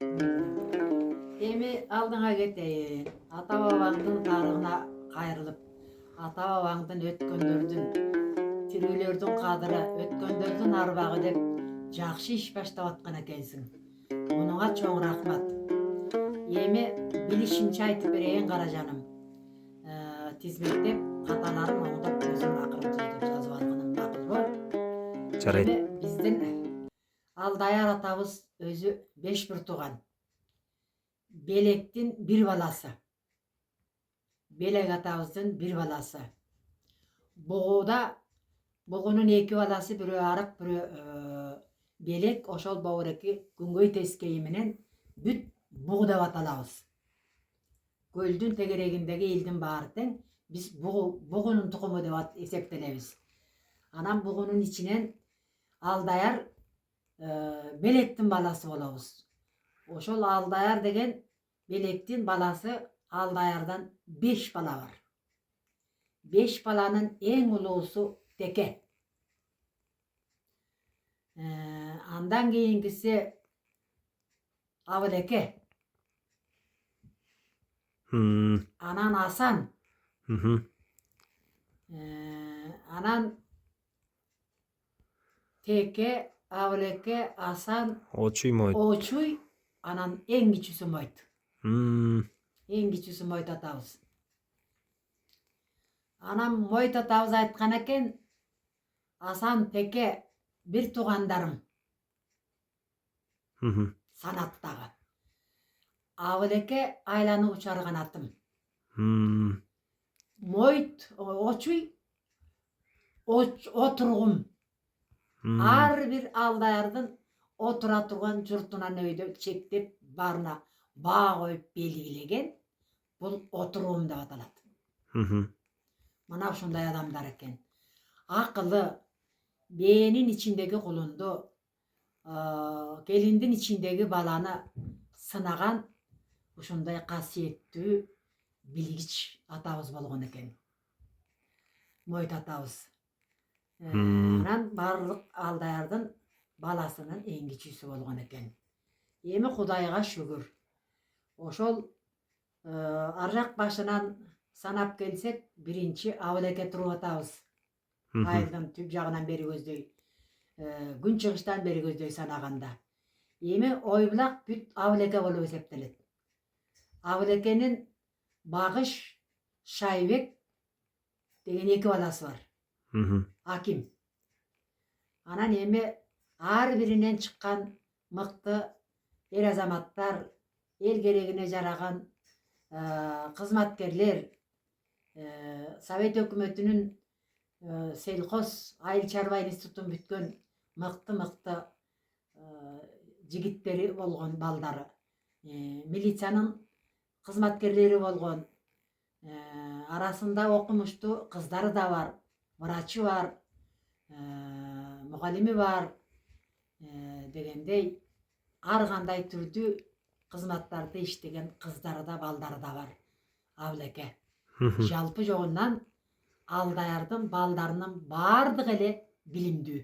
Эми алдыңа кетейин. Ата бабаңдын тарыгына кайрылып, ата бабаңдын өткөндөрдүн, тирүүлөрдүн кадыры, өткөндөрдүн арбагы деп жакшы иш баштап аткан экенсиң. Мунуңа чоң рахмат. Эми билишимче айтып берейин каражаным. Тизмектеп, каталарын оңдоп өзүң акырын түздүп жазып алгының макулбу? Жарайт. Эми биздин Алдаяр атабыз өзү 5 бир тууган. Белектин бир баласы. Белек атабыздын бир баласы. Бугуда бугунун 2 баласы, бирөө арык, бирөө белек, ошол бобуреки күнгөй тескейи менен бүт бугу деп аталабыз. Көлдүн тегерегиндеги элдин баары тең биз бугунун тукуму деп эсептелебиз. Анан бугунун ичинен Алдаяр белектин баласы болобуз. Ошол Алдаяр деген белектин баласы Алдаярдан 5 бала бар. 5 баланын эң улуусу Теке. Андан кийинкиси Абылеке. Анан Асан. Анан Теке, Абылеке, Асан, Очуй мойт. Очуй, анан эң кичүүсү Мойт. Эң кичүүсү Мойт атабыз. Анан Мойт атабыз айткан экен, Асан, Теке бир туугандарым санаттагы. Абылеке айланып учар канатым. Мойт, Очуй отургум. Ар бир Алдаярдын отура турган журтунан өйдө чектеп баарына баа коюп белгилеген бул отургум деп аталат. Мына ушундай адамдар экен. Акылы, бээнин ичиндеги кулунду, келиндин ичиндеги баланы сынаган ушундай касиеттүү, билгич атабыз болгон экен. Мойт атабыз. Анан барлык Алдаярдын баласынын эң кичүүсү болгон экен. Эми Кудайга шүгүр. Ошол ар жак башынан санап келсек, биринчи Абылеке туруп атабыз. Айылдын түп жагынан бери көздөй, күн чыгыштан бери көздөй санаганда. Эми Ойбулак бүт Абылеке болуп эсептелет. Абылекенин Багыш, Шайбек деген 2 баласы бар. Аким. Анан эми ар биринен чыккан мыкты эр азаматтар, эл керегине жараган кызматкерлер, Совет өкмөтүнүн сельхоз айыл чарба институтун бүткөн мыкты жигиттери болгон балдары, милициянын кызматкерлери болгон, арасында окумуштуу кыздары да бар, врачы бар, мугалими бар, дегендей ар кандай түрдүү кызматтарды иштеген кыздары да балдары да бар Абылеке. Жалпы жогунан Алдаярдын балдарынын бардыгы эле билимдүү.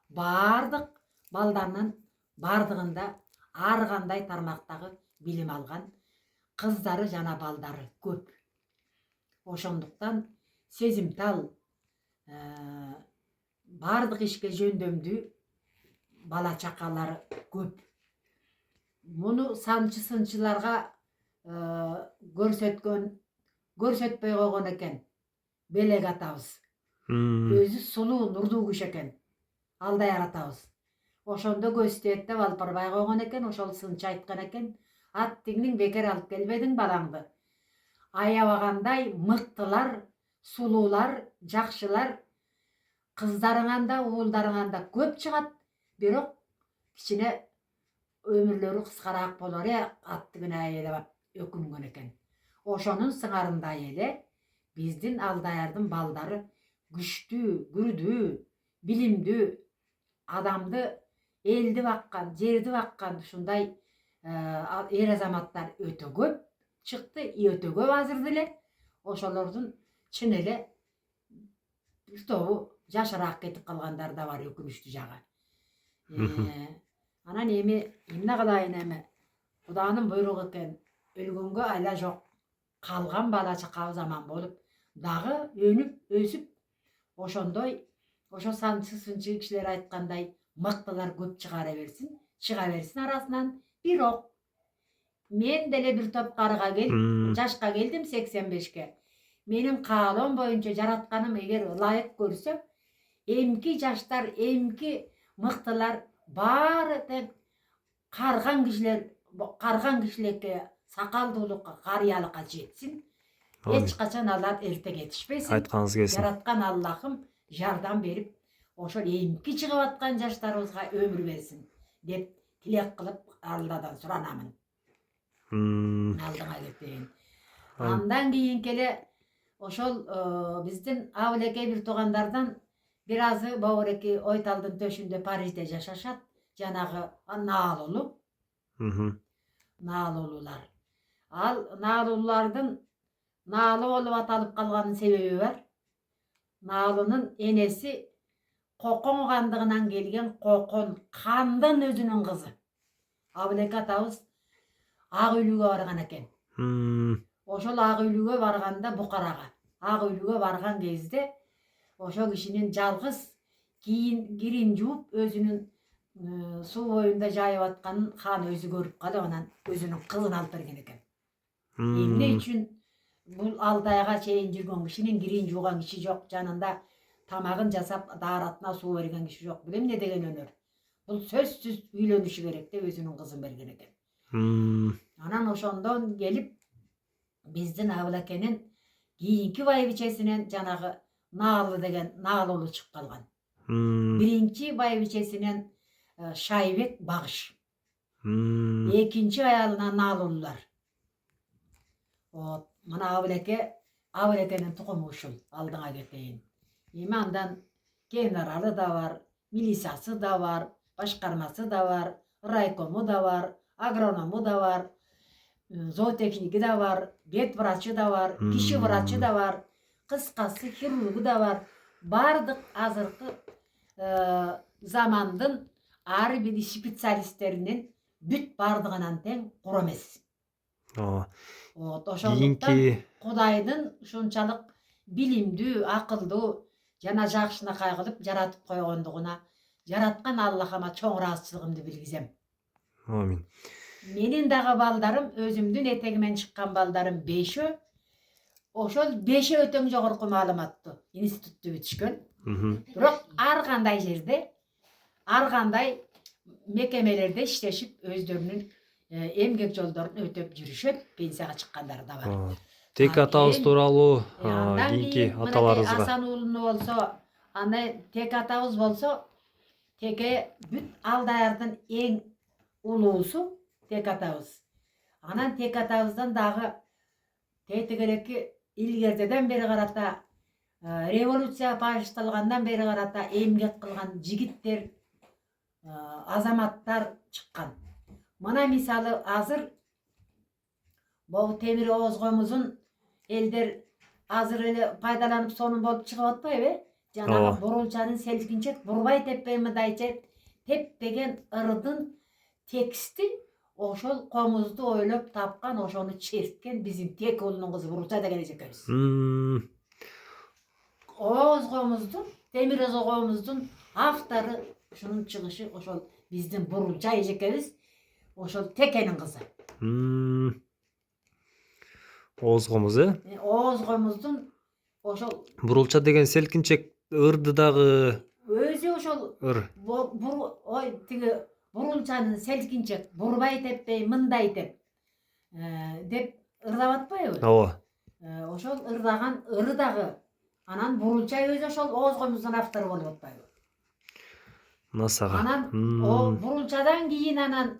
Бардык балдарынын бардыгында ар кандай тармактагы билим алган кыздары жана балдары көп. Ошондуктан сезимтал, бардык ишке жөндөмдүү бала чакалары көп. Муну санчы-сынчыларга көрсөтпөй койгон экен Белек атабыз. Өзү сулуу, нурдуу киши экен Алдаяр атабыз. Ошондо көзтөйт деп алып барбай койгон экен, ошол сынчы айткан экен, аттигиң бекер алып келбедиң балаңды. Аябагандай мыктылар, сулуулар, жакшылар кыздарыңан да, уулдарыңан да көп чыгат, бирок кичине өмүрлөрү кыскараак болор аттигин аябап өкүнгөн экен. Ошонун сыңарындай эле биздин Алдаярдын балдары күчтүү, бүрдүү, билимдүү, адамды, элди баккан, жерди баккан ушундай эр азаматтар өтө көп чыкты, өтө көп азыр деле. Ошолордун чын эле бир тобу жашыраак кетип калгандар да бар, өкүнүчтүү жагы. Анан эми эмне кылайын эми? Құданың бұйрығы екен. Өлгенге айла жоқ. Қалған бала чақа заман болып, дағы өніп, өсіп, ошондой, ошо сынчы кишилер айткандай, мыктылар көп чыга берсин арасынан. Бирок мен деле бир топ карыга келип, жашка келдим 85-ке. Менин каалоом боюнча жаратканым эгер ылайык көрсө, эмки жаштар, эмки мыктылар баары тең карган кишилерге сакалдуулукка, карыялыкка жетсин. Эч качан алар эрте кетишпесин. Айтканыңыз келсин. Жараткан Аллахым жардам берип, ошол эмки чыгып аткан жаштарыбызга өмүр берсин деп тилек кылып Алладан суранамын. Алдыңа кетейин. Андан кийин келе ошол биздин абылекей бир туугандардан бир азы Бауреки Ойталдын төшүндө Парижде жашашат. Жанагы наалуулу. Наалуулулар. Ал наалуулардын наалы болуп аталып калганын себеби бар. Наалынын энеси Кокон кандыгынан келген Кокон кандын өзүнүн кызы. Абылеке атабыз Ак үйлүүгө барган экен. Ошол Ак үйлүүгө барганда Букарага. Ак үйлүүгө барган кезде ошо кишинин жалгыз кирин жууп өзүнүн суу боюнда жайып атканын хан өзү көрүп калып, анан өзүнүн кызын алып берген экен. Эмне үчүн бул алдайга чейин жүргөн кишинин кирин жууган киши жок, жанында тамагын жасап, дааратына суу берген киши жок. Бул эмне деген өнөр? Бул сөзсүз үйлөнүшү керек деп өзүнүн кызын берген экен. Анан ошондон келип биздин Абылекенин кийинки байбичесинен жанагы Наалы деген наалуулу чыгып калган. Биринчи байбичесинен Шайбек Багыш. Экинчи аялынан наалуулар. Мына Абылекенин тукуму ушул, алдыңа кетейин. Эми андан генералы да бар, милициясы да бар, башкармасы да бар, райкому да бар, агроному да бар, зоотехники да бар, бет врачы да бар, киши врачы да бар, кыскасы хирургу да бар. Бардык азыркы замандын ар бир специалисттеринин бүт бардыгынан тең кур эмес. Ошондуктан Кудайдын ушунчалык билимдүү, акылдуу жана жакшынакай кылып жаратып койгондугуна жараткан Аллахыма чоң ыраазычылыгымды билгизем. Амин. Менин дагы балдарым, өзүмдүн этегимен чыккан балдарым 5-өө. Ошол 5-өө тең жогорку маалыматтуу институтту бүтүшкөн. Бирок ар кандай жерде, ар кандай мекемелерде иштешип, өздөрүнүн эмгек жолдорун өтөп жүрүшөт, пенсияга чыккандары да бар. Тек атабыз тууралуу кийинки аталарыбызга. Асан уулуну болсо, аны Тек атабыз болсо, Теке бүт Алдаярдын эң улуусу Тек атабыз. Анан Тек атабыздан дагы тетигелеки илгертеден бери карата, революция башталгандан бери карата эмгек кылган жигиттер, азаматтар чыккан. Мына мисалы азыр бул темир оозгомузун элдер азыр эле пайдаланып сонун болуп чыгып атпайбы? Жанагы бурулчанын селкинчек, бурбай теппей мындайча теппеген ырдын тексти ошол комузду ойлоп тапкан, ошону черткен биздин Тек уулунун кызы Бурулча деген эжекебиз. Оозгомуздун, темир оозгомуздун автору ушунун чыгышы ошол биздин Бурулча эжекебиз, ошол Текенин кызы. Оозгомуз, Оозгомуздун ошол Бурулча деген селкинчек ырды дагы өзү ошол тиги Бурулчанын селкинчек, бурбай теппей мындай деп ырдап атпайбы? Ооба. Ошол ырдаган ыры дагы анан Бурулча өзү ошол Оозгомуздун автору болуп атпайбы? Насага. Анан Бурулчадан кийин анан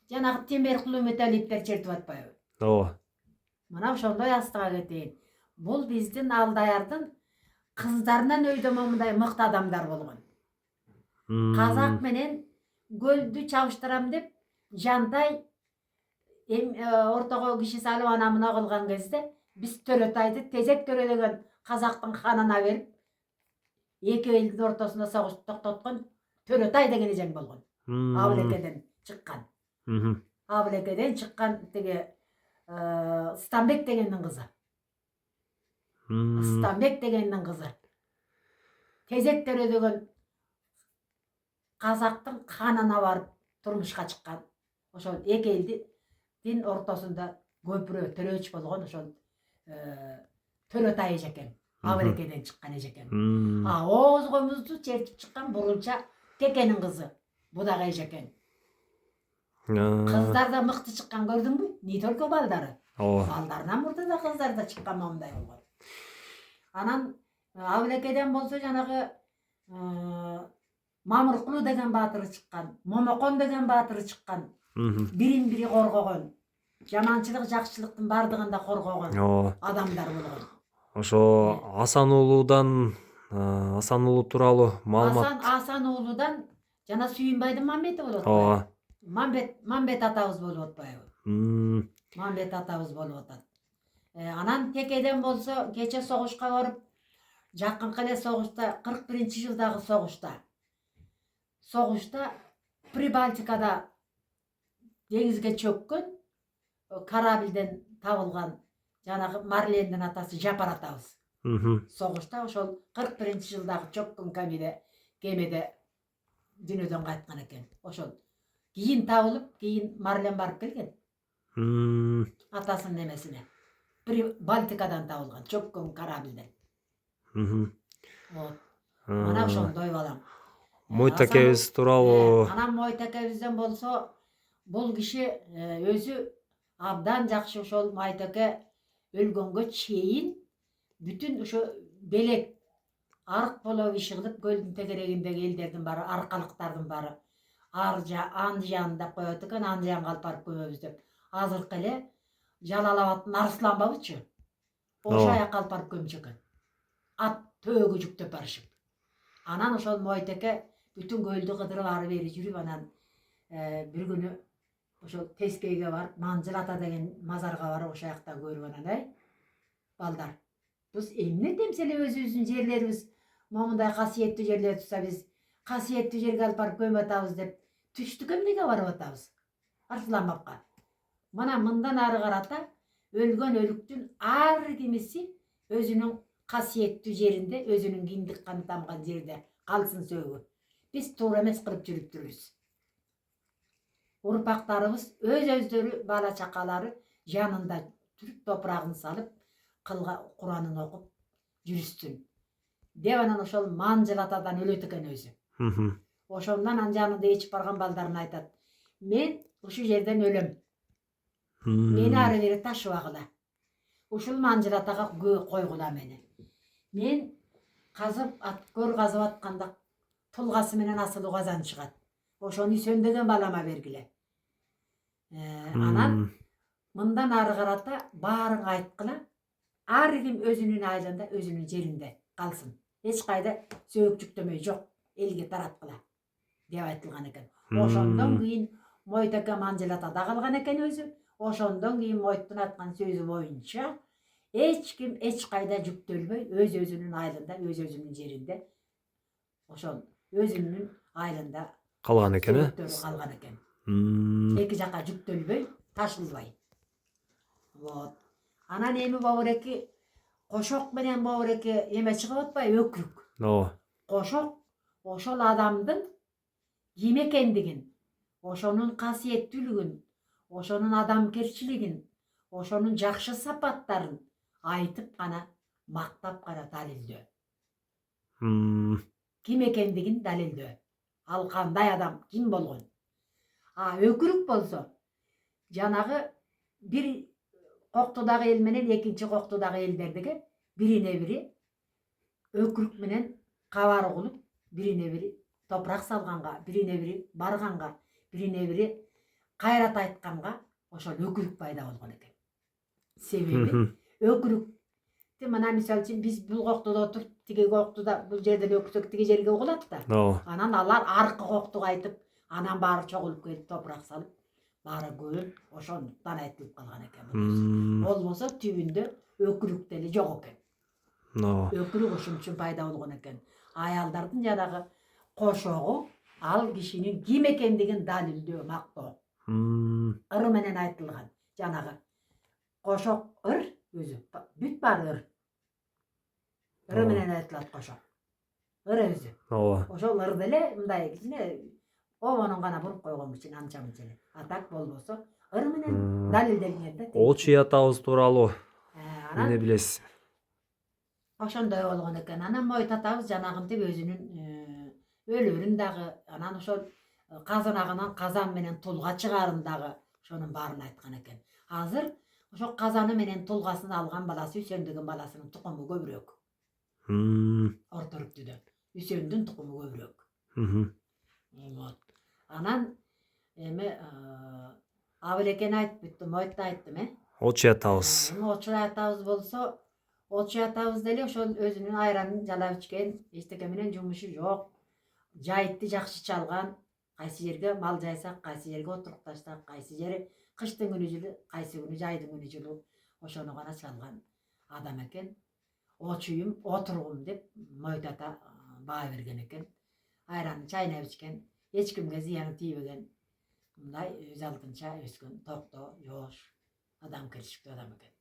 жанагы Темиркулуу Металлиптер чертип атпайбы? Ооба. Мына ошондой астыга кетейин. Бул биздин Алдаярдын кыздарынан өйдө мындай мыкты адамдар болгон. Казак менен көлдү чабыштырам деп Жантай ортого киши салып ана мына кылган кезде биз Төрөтайды тезек төрөлөгөн казактын ханына берип, эки элдин ортосунда согушту токтоткон Төрөтай деген эжең болгон. Абылекеден чыккан. Абылекеден чыккан тиги Станбек дегендин кызы. Станбек дегендин кызы. Тезек төрөдөгөн казактын канына барып турмушка чыккан. Ошол эки элдин ортосунда көпүрө төрөч болгон ошол Төрөтай эжекен. Абылекеден чыккан эжекен. Оозгомузду чертип чыккан бурунча Текенин кызы. Бу дагы эжекен. Кыздар да мыкты чыккан, көрдүңбү? Не только балдары. Балдарынан мурда да кыздар да чыккан момундай болгон. Анан Абылекеден болсо жанагы Мамыркулу деген баатыры чыккан, Момокон деген баатыры чыккан. Бирин бири коргогон. Жаманчылык, жакшылыктын бардыгын да коргогон адамдар болгон. Ошо Асан уулу тууралуу маалымат. Асан уулудан жана Сүйүнбайдын Мамбети болуп атпайбы? Мамбет атабыз болуп атпайбы? Мамбет атабыз болуп атат. Анан Текеден болсо кече согушка барып, жакынкы эле согушта 41-жылдагы согушта Прибалтикада деңизге чөккөн корабльден табылган жанагы Марлендин атасы Жапар атабыз. Согушта ошол 41-жылдагы чөккөн кемеде дүйнөдөн кайткан экен. Ошол кийин табылып, кийин Марлен барып келген. Атасынын немесине. Прибалтикадан табылган чөккөн корабльден. Мына ошондой балам. Мойтакебиз тууралуу. Анан Мойтакебизден болсо, бул киши өзү абдан жакшы ошол Майтаке өлгөнгө чейин бүтүн ошо белек арык боло иши кылып көлдүн тегерегиндеги элдердин баары, аркалыктардын баары Андыжан деп коет экен, Андыжанга алып барып көмөбүз деп. Азыркы эле Жалал-Абадтын Арысланбабычы? Ошо жака алып барып көмчү экен. Ат төөгө жүктөп барышып. Анан ошол Мойтаке бүтүн көлдү кыдырып ары бери жүрүп, анан бир күнү ошол Тескейге барып, Манжыл ата деген мазарга барып, ошол жакта көрүп, анан балдар, биз эмне демсе эле өзүбүздүн жерлерибиз момундай касиеттүү жерлер турса, биз касиеттүү жерге алып барып көмүп атабыз деп түштүк эмнеге барып атабыз? Арсланбапка. Мына мындан ары карата өлгөн өлүктүн ар кимиси өзүнүн касиеттүү жеринде, өзүнүн киндик каны тамган жерде калсын сөөгү. Биз туура эмес кылып жүрүптүрбүз. Урпактарыбыз өздөрү бала чакалары жанында жүрүп, топурагын салып, Куранын окуп жүрүстүн деп, анан ошол Манжыл атадан өлөт экен өзү. Ошондон анын жанында ичип барган балдарына айтат: мен ушул жерден өлөм. Мени ары бери ташыбагыла. Ушул Манжыл атага койгула мени. Мен көр казып атканда тулгасы менен асылуу казан чыгат. Ошону сөндөген балама бергиле. Анан мындан ары карата баарын айткыла. Ар ким өзүнүн айылында, өзүнүн жеринде калсын. Эч кайда сөөк жүктөмөй жок, элге тараткыла деп айтылган экен. Ошондон кийин Мойтаке Манжыл атада калган экен өзү. Ошондон кийин Мойттун айткан сөзү боюнча эч ким эч кайда жүктөлбөй, өзүнүн айылында, өзүнүн жеринде, ошол өзүнүн айылында калган экен, калган экен. Эки жака жүктөлбөй, ташылбай. Вот. Анан эми Бобуреки кошок менен Бобуреки эме чыгып атпайбы, өкүрүк. Кошок ошол адамдын ким экендигин, ошонун касиеттүүлүгүн, ошонун адамгерчилигин, ошонун жакшы сапаттарын айтып гана, мактап гана далилдөө. Ким экендигин далилдөө. Ал кандай адам, ким болгон. Өкүрүк болсо, жанагы бир коктудагы эл менен экинчи коктудагы элдердиги бирине бири өкүрүк менен кабар кылып, бирине бири топурак салганга, бирине бири барганга, бирине бири кайрат айтканга ошол өкүрүк пайда болгон экен. Себеби өкүрүктү мына мисалы үчүн биз бул коктуда отуруп, тиги коктуда бул жерден өксөк тиги жерге угулат да. Анан алар аркы коктуга айтып, анан баары чогулуп келип топурак салып, баары көлүп, ошондуктан айтылып калган экен. Болбосо түбүндө өкүрүк деле жок экен. Өкүрүк ушун үчүн пайда болгон экен. Аялдардын жанагы кошогу ал кишинин ким экендигин далилдөө, мактоо. Ыры менен айтылган. Жанагы кошок ыр өзү. Бүт бар ыр. Ыры менен айтылат кошок. Ыр өзү. Ооба. Ошол ырды эле мындай кичине обонун гана буруп койгон кичине анча мынча эле. А так болбосо ыр менен далилденген да. Очуй атабыз тууралуу Анан эмне билесиз? ошондой болгон экен. Анан Мойт атабыз жанагынтип өзүнүн өлөрүн дагы, анан ошол казанагынан казан менен тулга чыгаарын дагы ошонун баарын айткан экен. Азыр ошол казаны менен тулгасын алган баласы Үсен деген баласынын тукуму көбүрөөк. Орто Үрктүдөн. Үсөндүн тукуму көбүрөөк. Вот. Анан эме Абылекени айтып бүттүм, Мойтты айттым, Очуй атабыз. Очуй атабыз болсо, Очуй атабыз деле ошол өзүнүн айранын жалап ичкен, эчтеке менен жумушу жок. Жайытты жакшы чалган. Кайсы жерге мал жайсак, кайсы жерге отурукташсак, кайсы жери кыштын күнү жылы, кайсы күнү жайдын күнү жылуу ошону гана чалган адам экен. Очуйум, отургум деп Мойт ата баа берген экен. Айранын чайнап ичкен, эч кимге зыяны тийбеген. Мындай өз алдынча өскөн, токтоо, жоош, адам келишиктүү адам экен.